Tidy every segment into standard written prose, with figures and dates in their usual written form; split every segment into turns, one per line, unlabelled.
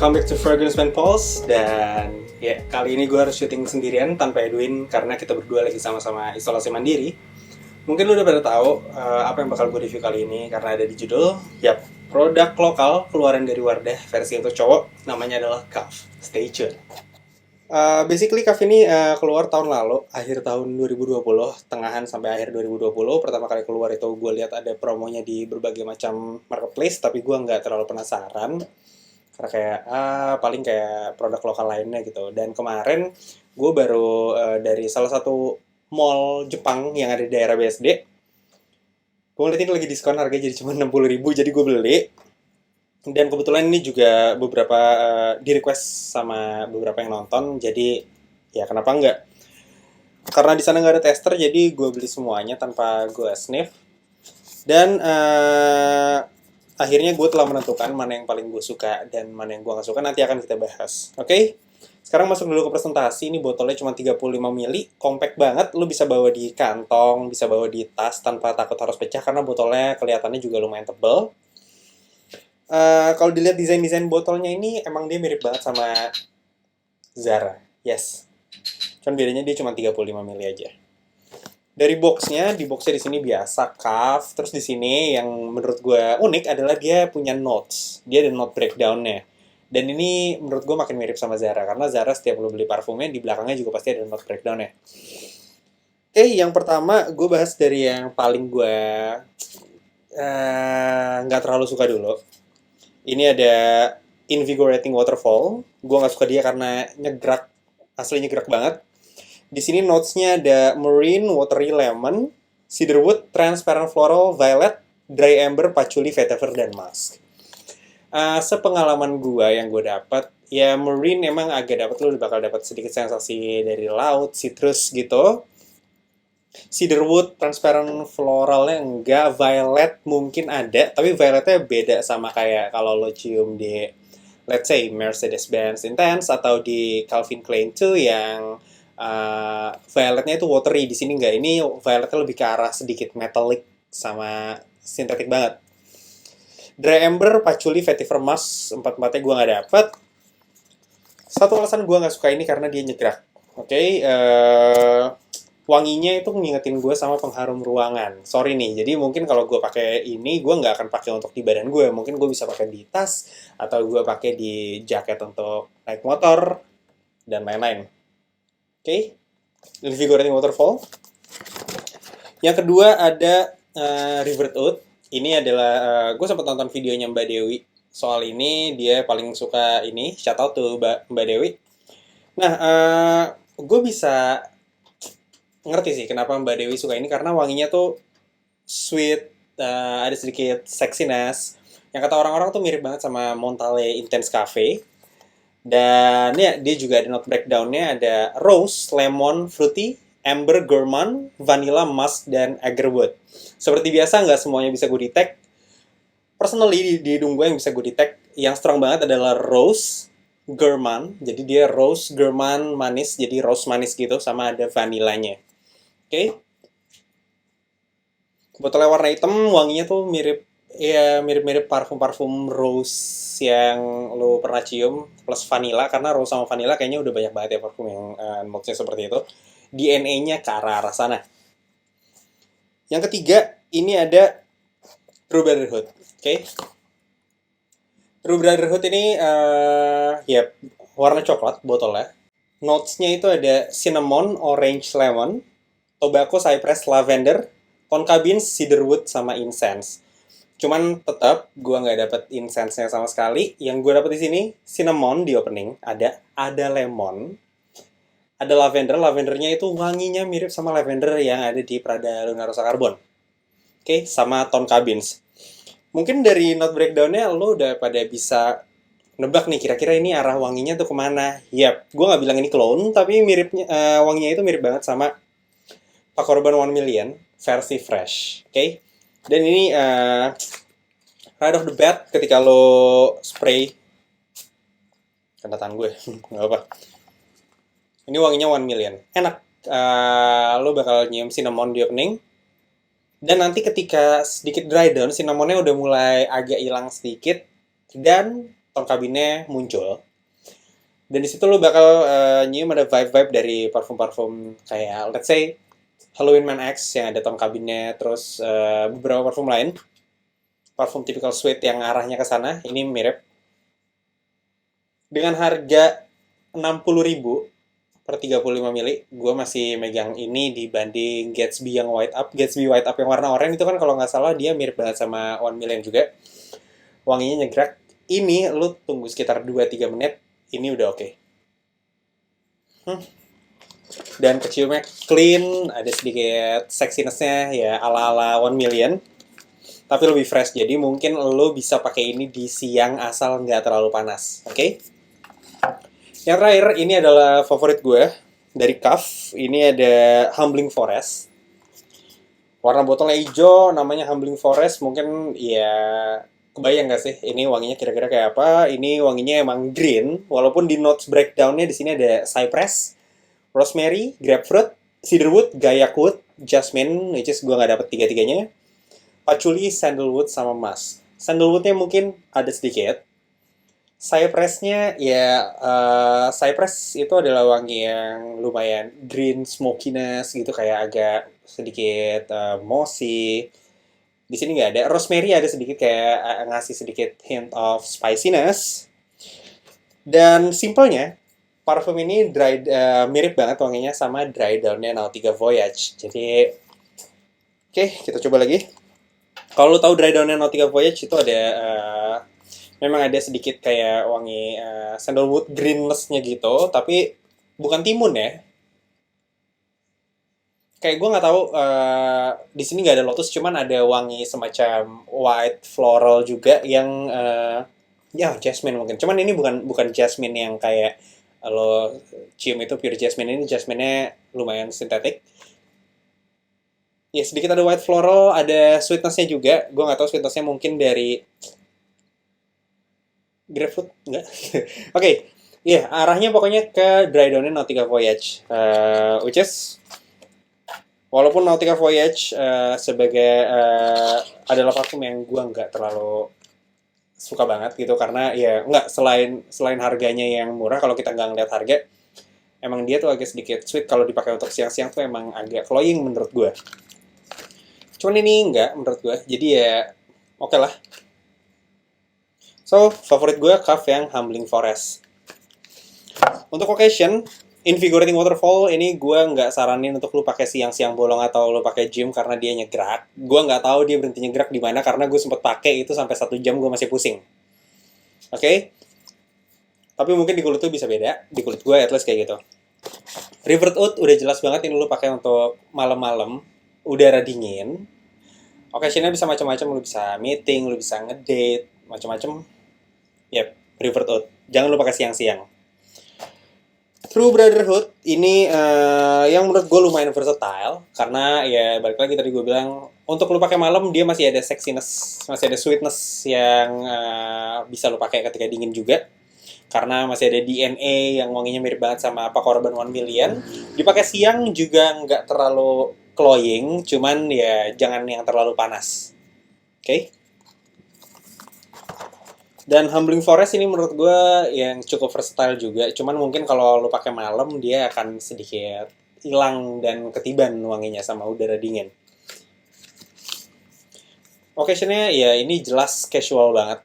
Welcome back to Fragrance Man Pulse. Dan ya, kali ini gue harus syuting sendirian tanpa Edwin karena kita berdua lagi sama-sama isolasi mandiri. Mungkin lu udah pada tahu apa yang bakal gue review kali ini karena ada di judul. Yap, produk lokal keluaran dari Wardah versi untuk cowok, namanya adalah Cuff. Stay tuned. Basically Cuff ini keluar tahun lalu, akhir tahun 2020, tengahan sampai akhir 2020. Pertama kali keluar itu gue lihat ada promonya di berbagai macam marketplace, tapi gue nggak terlalu penasaran karena kayak paling kayak produk lokal lainnya gitu. Dan kemarin gue baru dari salah satu mall Jepang yang ada di daerah BSD, gue ngeliat ini lagi diskon, harganya jadi cuma 60.000, jadi gue beli. Dan kebetulan ini juga beberapa di request sama beberapa yang nonton, jadi ya kenapa enggak. Karena di sana nggak ada tester, jadi gue beli semuanya tanpa gue sniff. Dan akhirnya gue telah menentukan mana yang paling gue suka dan mana yang gue gak suka, nanti akan kita bahas. Oke? Sekarang masuk dulu ke presentasi. Ini botolnya cuma 35 ml, compact banget. Lu bisa bawa di kantong, bisa bawa di tas tanpa takut harus pecah karena botolnya kelihatannya juga lumayan tebal. Kalau dilihat desain-desain botolnya ini, emang dia mirip banget sama Zara. Yes. Cuman bedanya dia cuma 35 ml aja. Dari boxnya, di boxnya di sini biasa Cuff. Terus di sini yang menurut gue unik adalah dia punya notes. Dia ada note breakdown-nya. Dan ini menurut gue makin mirip sama Zara, karena Zara setiap lo beli parfumnya di belakangnya juga pasti ada note breakdown-nya. Oke, yang pertama gue bahas dari yang paling gue nggak terlalu suka dulu. Ini ada Invigorating Waterfall. Gue nggak suka dia karena nyegrak, asli nyegrak banget. Di sini notes-nya ada Marine, Watery Lemon, Cedarwood, Transparent Floral, Violet, Dry Amber, Patchouli, Vetiver, dan Musk. Sepengalaman gue yang gue dapat, ya Marine emang agak dapat, lu bakal dapat sedikit sensasi dari laut, citrus gitu. Cedarwood, Transparent Floralnya enggak, Violet mungkin ada, tapi Violetnya beda sama kayak kalau lo cium di, let's say, Mercedes-Benz Intense atau di Calvin Klein 2 yang violetnya itu watery. Di sini enggak, ini violetnya lebih ke arah sedikit metallic sama sintetik banget. Dry Amber, Patchouli, Vetiver, Musk, empat-empatnya gue nggak dapet. Satu alasan gue nggak suka ini karena dia nyegrak. Oke, wanginya itu ngingetin gue sama pengharum ruangan. Sorry nih, jadi mungkin kalau gue pakai ini, gue nggak akan pakai untuk di badan gue. Mungkin gue bisa pakai di tas atau gue pakai di jaket untuk naik motor dan lain-lain. Oke, Invigorating Waterfall. Yang kedua ada River Oud. Ini adalah, gue sempat nonton videonya Mbak Dewi soal ini. Dia paling suka ini, shout out to Mbak Dewi. Nah, gue bisa ngerti sih kenapa Mbak Dewi suka ini, karena wanginya tuh sweet, ada sedikit sexiness. Yang kata orang-orang tuh mirip banget sama Montale Intense Cafe. Dan ya, dia juga ada note breakdown-nya, ada rose, lemon, fruity, amber, gourmand, vanilla, musk, dan agarwood. Seperti biasa, nggak semuanya bisa gue detect. Personally, di hidung gue yang bisa gue detect, yang strong banget adalah rose, gourmand. Jadi dia rose, gourmand, manis, jadi rose manis gitu, sama ada vanillanya. Oke. Botolnya warna hitam, wanginya tuh mirip, ya mirip-mirip parfum-parfum rose yang lo pernah cium plus vanilla, karena rose sama vanilla kayaknya udah banyak banget ya parfum yang notes-nya seperti itu. DNA-nya ke arah sana. Yang ketiga, ini ada True Brotherhood. Oke. True Brotherhood ini ya warna coklat botolnya. Notes-nya itu ada cinnamon, orange, lemon, tobacco, cypress, lavender, tonka beans, cedarwood, sama incense. Cuman tetap gue nggak dapet incense-nya sama sekali. Yang gue dapet di sini cinnamon di opening, ada lemon, ada lavender. Lavendernya itu wanginya mirip sama lavender yang ada di Prada Luna Rossa Carbon. Oke, sama tonka beans. Mungkin dari note breakdown-nya lo udah pada bisa nebak nih kira-kira ini arah wanginya tuh kemana. Yap, gue nggak bilang ini clone, tapi miripnya, wanginya itu mirip banget sama Paco Rabanne 1 Million versi fresh. Oke. Dan ini right off the bat ketika lo spray, kena tangan gue, nggak apa. Ini wanginya 1 Million. Enak. Lo bakal nyium cinnamon di opening. Dan nanti ketika sedikit dry down, cinnamonnya udah mulai agak hilang sedikit. Dan tone kabinnya muncul. Dan di situ lo bakal nyium ada vibe-vibe dari parfum-parfum kayak let's say Halloween Man X yang ada tone kabinnya, terus beberapa parfum lain, parfum typical sweet yang arahnya ke sana. Ini mirip dengan harga 60.000 per 35 mili. Gue masih megang ini dibanding Gatsby yang White Up. Gatsby White Up yang warna oranye itu kan kalau nggak salah dia mirip banget sama 1 million juga. Wanginya nyegrak. Ini lu tunggu sekitar 2-3 menit, ini udah oke. Dan keciumnya clean, ada sedikit sexiness-nya ya ala-ala 1 million. Tapi lebih fresh, jadi mungkin lo bisa pakai ini di siang asal nggak terlalu panas, oke? Yang terakhir, ini adalah favorit gue dari Kaf. Ini ada Humbling Forest. Warna botolnya hijau, namanya Humbling Forest. Mungkin ya kebayang nggak sih ini wanginya kira-kira kayak apa? Ini wanginya emang green, walaupun di notes breakdown-nya di sini ada cypress, rosemary, grapefruit, cedarwood, gaiac wood, jasmine, which is gue nggak dapet tiga-tiganya, patchouli, sandalwood, sama musk. Sandalwoodnya mungkin ada sedikit. Cypress-nya ya, cypress itu adalah wangi yang lumayan green smokiness gitu, kayak agak sedikit mossy. Di sini nggak ada. Rosemary ada sedikit kayak ngasih sedikit hint of spiciness. Dan simpelnya, parfum ini mirip banget wanginya sama dry down-nya Nautica Voyage. Jadi, oke, kita coba lagi. Kalau lo tahu dry down-nya Nautica Voyage itu ada memang ada sedikit kayak wangi sandalwood greenness-nya gitu, tapi bukan timun ya. Kayak gue nggak tahu, di sini nggak ada lotus, cuman ada wangi semacam white floral juga yang ya jasmine mungkin. Cuman ini bukan jasmine yang kayak lo cium itu pure jasmine, ini jasmine-nya lumayan sintetik. Ya sedikit ada white floral, ada sweetness-nya juga. Gue nggak tahu sweetness-nya mungkin dari grapefruit, enggak? Oke, iya, arahnya pokoknya ke dry down-nya Nautica Voyage. Which is, walaupun Nautica Voyage sebagai adalah parfum yang gue nggak terlalu suka banget gitu, karena ya nggak, selain harganya yang murah, kalau kita nggak ngeliat harga, emang dia tuh agak sedikit sweet. Kalau dipakai untuk siang-siang tuh emang agak cloying menurut gue. Cuman ini enggak menurut gue, jadi ya oke lah. So, favorit gue Kaf yang Humbling Forest. Untuk occasion, Invigorating Waterfall ini gue nggak saranin untuk lu pakai siang-siang bolong atau lu pakai gym karena dia nyegrak. Gue nggak tahu dia berhenti nyegrak di mana, karena gue sempet pakai itu sampai 1 jam gue masih pusing. Oke? Tapi mungkin di kulit tuh bisa beda. Di kulit gue at least kayak gitu. River Oud udah jelas banget ini lu pakai untuk malam-malam, udara dingin. Occasionnya bisa macam-macam, lu bisa meeting, lu bisa ngedate, macam-macam. Yep, River Oud. Jangan lu pakai siang-siang. True Brotherhood ini yang menurut gue lumayan versatile, karena ya balik lagi tadi gue bilang, untuk lu pakai malam dia masih ada sexiness, masih ada sweetness yang bisa lu pakai ketika dingin juga, karena masih ada DNA yang wanginya mirip banget sama Paco Rabanne 1 million. Dipakai siang juga nggak terlalu cloying, cuman ya jangan yang terlalu panas. Oke? Dan Humbling Forest ini menurut gue yang cukup versatile juga. Cuman mungkin kalau lo pakai malam dia akan sedikit hilang dan ketiban wanginya sama udara dingin. Occasionnya ya ini jelas casual banget.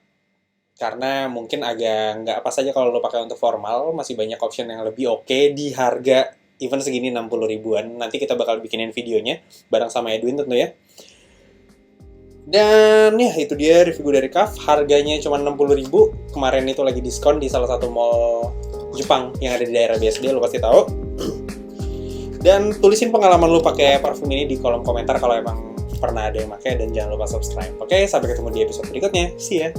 Karena mungkin agak nggak pas aja kalau lo pakai untuk formal. Masih banyak option yang lebih oke di harga even segini 60 ribuan. Nanti kita bakal bikinin videonya bareng sama Edwin tentu ya. Dan ya itu dia review dari Kaf. Harganya cuma 60.000. Kemarin itu lagi diskon di salah satu mall Jepang yang ada di daerah BSD, lo pasti tahu. Dan tulisin pengalaman lo pakai parfum ini di kolom komentar kalau emang pernah ada yang pakai, dan jangan lupa subscribe. Oke, sampai ketemu di episode berikutnya. See ya.